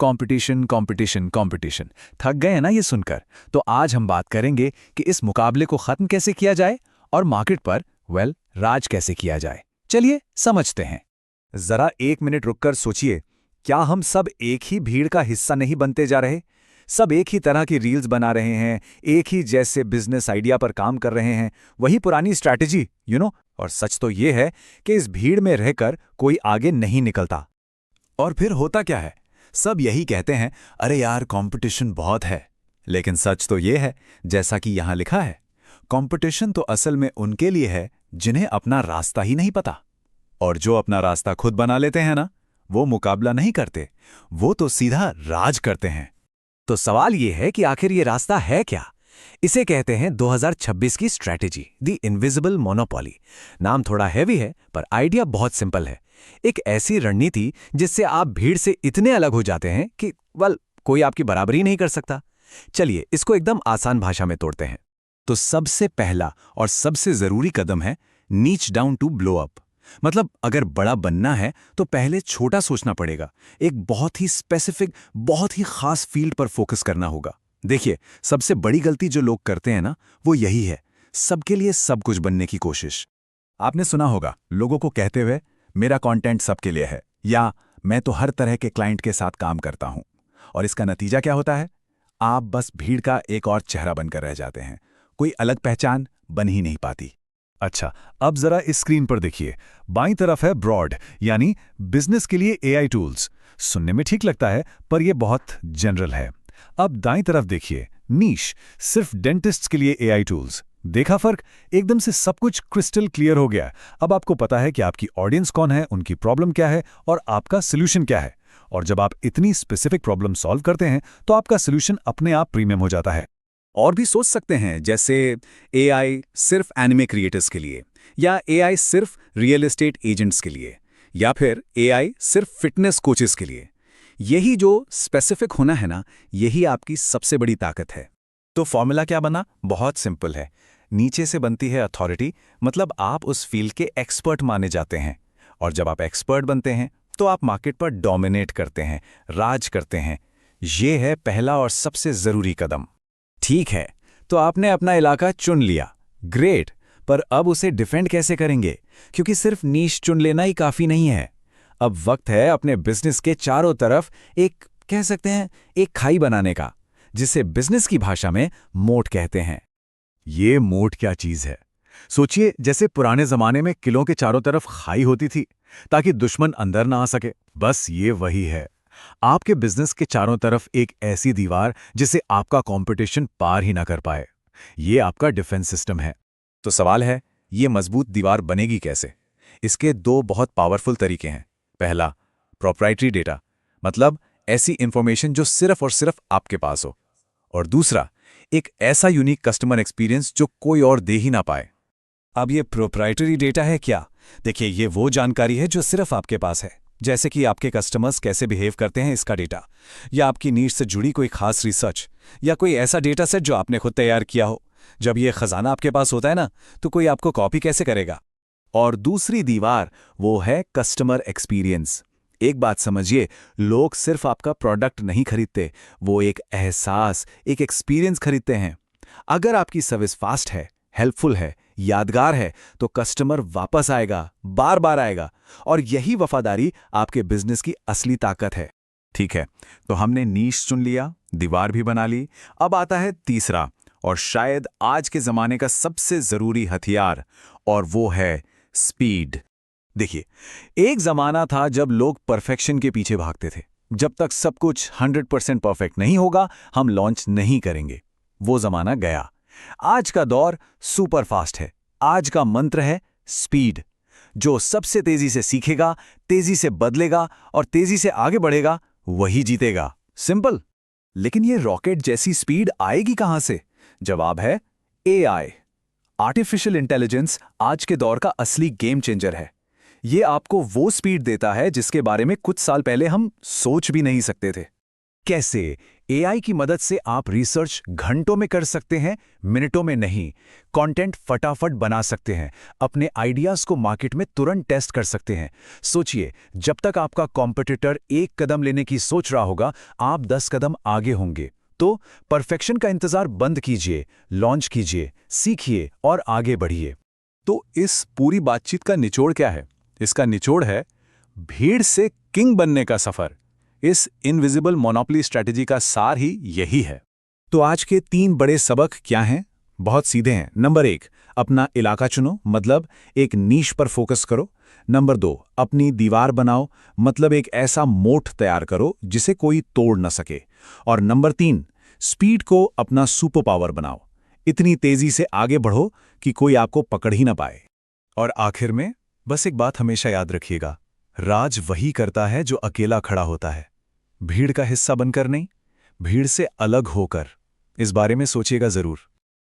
Competition competition competition. थक गए हैं ना ये सुनकर? तो आज हम बात करेंगे कि इस मुकाबले को खत्म कैसे किया जाए और मार्केट पर राज कैसे किया जाए। चलिए समझते हैं। जरा एक मिनट रुककर सोचिए, क्या हम सब एक ही भीड़ का हिस्सा नहीं बनते जा रहे? सब एक ही तरह की रील्स बना रहे हैं, एक ही जैसे बिजनेस आइडिया पर काम कर रहे हैं, वही पुरानी स्ट्रैटेजी और सच तो ये है कि इस भीड़ में रहकर कोई आगे नहीं निकलता। और फिर होता क्या है? सब यही कहते हैं, अरे यार कंपटीशन बहुत है। लेकिन सच तो ये है, जैसा कि यहां लिखा है, कंपटीशन तो असल में उनके लिए है जिन्हें अपना रास्ता ही नहीं पता। और जो अपना रास्ता खुद बना लेते हैं ना, वो मुकाबला नहीं करते, वो तो सीधा राज करते हैं। तो सवाल ये है कि आखिर ये रास्ता है क्या? इसे कहते हैं 2026 की स्ट्रैटेजी, द इनविजिबल मोनोपोली। नाम थोड़ा हैवी है पर आइडिया बहुत सिंपल है। एक ऐसी रणनीति जिससे आप भीड़ से इतने अलग हो जाते हैं कि कोई आपकी बराबरी नहीं कर सकता। चलिए इसको एकदम आसान भाषा में तोड़ते हैं। तो सबसे पहला और सबसे जरूरी कदम है नीच डाउन टू ब्लो अप। मतलब अगर बड़ा बनना है तो पहले छोटा सोचना पड़ेगा। एक बहुत ही स्पेसिफिक, बहुत ही खास फील्ड पर फोकस करना होगा। देखिए, सबसे बड़ी गलती जो लोग करते हैं ना, वो यही है, सबके लिए सब कुछ बनने की कोशिश। आपने सुना होगा लोगों को कहते हुए, मेरा कंटेंट सबके लिए है, या मैं तो हर तरह के क्लाइंट के साथ काम करता हूं। और इसका नतीजा क्या होता है? आप बस भीड़ का एक और चेहरा बनकर रह जाते हैं। कोई अलग पहचान बन ही नहीं पाती। अच्छा, अब जरा इस स्क्रीन पर देखिए। बाईं तरफ है ब्रॉड, यानी बिजनेस के लिए एआई टूल्स। सुनने में ठीक लगता है पर यह बहुत जनरल है। अब दाईं तरफ देखिए, नीश, सिर्फ डेंटिस्ट्स के लिए एआई टूल्स। देखा फर्क? एकदम से सब कुछ क्रिस्टल क्लियर हो गया। अब आपको पता है कि आपकी ऑडियंस कौन है, उनकी प्रॉब्लम क्या है और आपका सोल्यूशन क्या है। और जब आप इतनी स्पेसिफिक प्रॉब्लम सॉल्व करते हैं तो आपका सोल्यूशन अपने आप प्रीमियम हो जाता है। और भी सोच सकते हैं, जैसे एआई सिर्फ एनिमे क्रिएटर्स के लिए, या एआई सिर्फ रियल एस्टेट एजेंट्स के लिए, या फिर एआई सिर्फ फिटनेस कोचेस के लिए। यही जो स्पेसिफिक होना है ना, यही आपकी सबसे बड़ी ताकत है। तो फॉर्मूला क्या बना? बहुत सिंपल है। नीचे से बनती है अथॉरिटी, मतलब आप उस फील्ड के एक्सपर्ट माने जाते हैं। और जब आप एक्सपर्ट बनते हैं तो आप मार्केट पर डोमिनेट करते हैं, राज करते हैं। ये है पहला और सबसे जरूरी कदम। ठीक है, तो आपने अपना इलाका चुन लिया, ग्रेट। पर अब उसे डिफेंड कैसे करेंगे? क्योंकि सिर्फ नीश चुन लेना ही काफी नहीं है। अब वक्त है अपने बिजनेस के चारों तरफ एक, कह सकते हैं, एक खाई बनाने का, जिसे बिजनेस की भाषा में मोट कहते हैं। ये मोट क्या चीज है? सोचिए, जैसे पुराने जमाने में किलों के चारों तरफ खाई होती थी ताकि दुश्मन अंदर ना आ सके। बस ये वही है। आपके बिजनेस के चारों तरफ एक ऐसी दीवार जिसे आपका कंपटीशन पार ही ना कर पाए। ये आपका डिफेंस सिस्टम है। तो सवाल है, ये मजबूत दीवार बनेगी कैसे? इसके दो बहुत पावरफुल तरीके हैं। पहला, प्रोप्राइटरी डेटा, मतलब ऐसी इंफॉर्मेशन जो सिर्फ और सिर्फ आपके पास हो। और दूसरा, एक ऐसा यूनिक कस्टमर एक्सपीरियंस जो कोई और दे ही ना पाए। अब ये प्रोप्राइटरी डेटा है क्या? देखिए, ये वो जानकारी है जो सिर्फ आपके पास है, जैसे कि आपके कस्टमर्स कैसे बिहेव करते हैं इसका डेटा, या आपकी नीड से जुड़ी कोई खास रिसर्च, या कोई ऐसा डेटा सेट जो आपने खुद तैयार किया हो। जब ये खजाना आपके पास होता है ना, तो कोई आपको कॉपी कैसे करेगा? और दूसरी दीवार, वो है कस्टमर एक्सपीरियंस। एक बात समझिए, लोग सिर्फ आपका प्रोडक्ट नहीं खरीदते, वो एक एहसास, एक एक्सपीरियंस खरीदते हैं। अगर आपकी सर्विस फास्ट है, हेल्पफुल है, यादगार है, तो कस्टमर वापस आएगा, बार बार आएगा। और यही वफादारी आपके बिजनेस की असली ताकत है। ठीक है, तो हमने नीश चुन लिया, दीवार भी बना ली। अब आता है तीसरा और शायद आज के जमाने का सबसे जरूरी हथियार, और वो है स्पीड। देखिए, एक जमाना था जब लोग परफेक्शन के पीछे भागते थे। जब तक सब कुछ 100% परफेक्ट नहीं होगा, हम लॉन्च नहीं करेंगे। वो जमाना गया। आज का दौर सुपर फास्ट है। आज का मंत्र है स्पीड। जो सबसे तेजी से सीखेगा, तेजी से बदलेगा और तेजी से आगे बढ़ेगा, वही जीतेगा। सिंपल। लेकिन ये रॉकेट जैसी स्पीड आएगी कहां से? जवाब है एआई। आर्टिफिशियल इंटेलिजेंस आज के दौर का असली गेम चेंजर है। ये आपको वो स्पीड देता है जिसके बारे में कुछ साल पहले हम सोच भी नहीं सकते थे। कैसे? एआई की मदद से आप रिसर्च घंटों में कर सकते हैं, मिनटों में नहीं। कंटेंट फटाफट बना सकते हैं, अपने आइडियाज को मार्केट में तुरंत टेस्ट कर सकते हैं। सोचिए, जब तक आपका कॉम्पिटिटर 1 कदम लेने की सोच रहा होगा, आप 10 कदम आगे होंगे। तो परफेक्शन का इंतजार बंद कीजिए, लॉन्च कीजिए, सीखिए और आगे बढ़िए। तो इस पूरी बातचीत का निचोड़ क्या है? इसका निचोड़ है भीड़ से किंग बनने का सफर। इस इनविजिबल मोनोपोली स्ट्रैटेजी का सार ही यही है। तो आज के 3 बड़े सबक क्या हैं? बहुत सीधे हैं। नंबर 1, अपना इलाका चुनो, मतलब एक नीश पर फोकस करो। नंबर 2, अपनी दीवार बनाओ, मतलब एक ऐसा मोठ तैयार करो जिसे कोई तोड़ न सके। और नंबर 3, स्पीड को अपना सुपर पावर बनाओ। इतनी तेजी से आगे बढ़ो कि कोई आपको पकड़ ही ना पाए। और आखिर में बस एक बात हमेशा याद रखिएगा, राज वही करता है जो अकेला खड़ा होता है, भीड़ का हिस्सा बनकर नहीं, भीड़ से अलग होकर। इस बारे में सोचिएगा जरूर।